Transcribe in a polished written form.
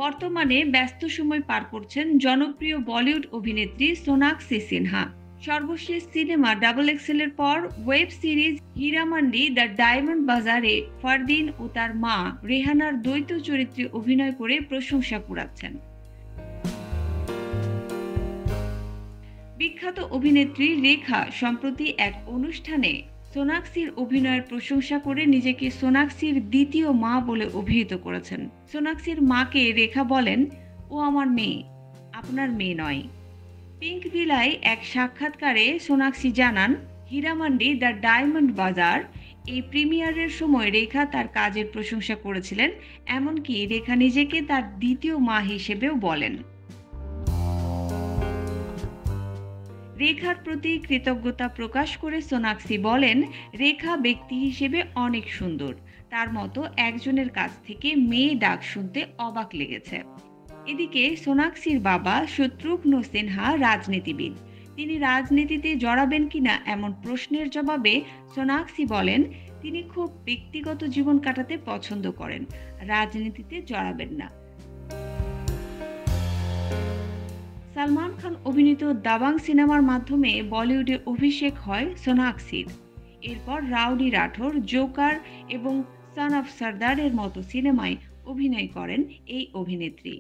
বর্তমানে ব্যস্ত সময় পার করছেন জনপ্রিয় বলিউড অভিনেত্রী সোনাক্ষী সিনহা। সর্বশেষ সিনেমা ডাবল এক্সেল এর পর web series Heeramandi the diamond বাজারে ফারদিন ও তার মা রেহানার দ্বৈত চরিত্রে অভিনয় করে প্রশংসা কুড়াচ্ছেন। বিখ্যাত অভিনেত্রী রেখা সম্প্রতি এক অনুষ্ঠানে সোনাক্ষীর অভিনয়ের প্রশংসা করে নিজেকে সোনাক্ষীর দ্বিতীয় মা বলে অভিহিত করেছেন। সোনাক্ষীর মাকে রেখা বলেন, ও আমার মেয়ে, আপনার মেয়ে নয়। পিঙ্ক ভিলায় এক সাক্ষাৎকারে সোনাক্ষী জানান, হীরামান্ডি দ্য ডায়মন্ড বাজার এই প্রিমিয়ারের সময় রেখা তার কাজের প্রশংসা করেছিলেন। এমনকি রেখা নিজেকে তার দ্বিতীয় মা হিসেবেও বলেন। রেখার প্রতি কৃতজ্ঞতা প্রকাশ করে সোনাক্ষী বলেন, রেখা ব্যক্তি হিসেবে অনেক সুন্দর। তার মতো একজনের কাছ থেকে মেয়ে ডাক শুনতে অবাক লেগেছে। এদিকে সোনাক্ষীর বাবা শত্রুঘ্ন সিনহা রাজনীতিবিদ। তিনি রাজনীতিতে জড়াবেন কিনা এমন প্রশ্নের জবাবে সোনাক্ষী বলেন, তিনি খুব ব্যক্তিগত জীবন কাটাতে পছন্দ করেন, রাজনীতিতে জড়াবেন না। সালমান খান অভিনীত দাবাং সিনেমার মাধ্যমে বলিউডে অভিষেক হয় সোনাক্ষীর। এরপর রাউডি রাঠোর, জোকার এবং সন অফ সর্দারের মতো সিনেমায় অভিনয় করেন এই অভিনেত্রী।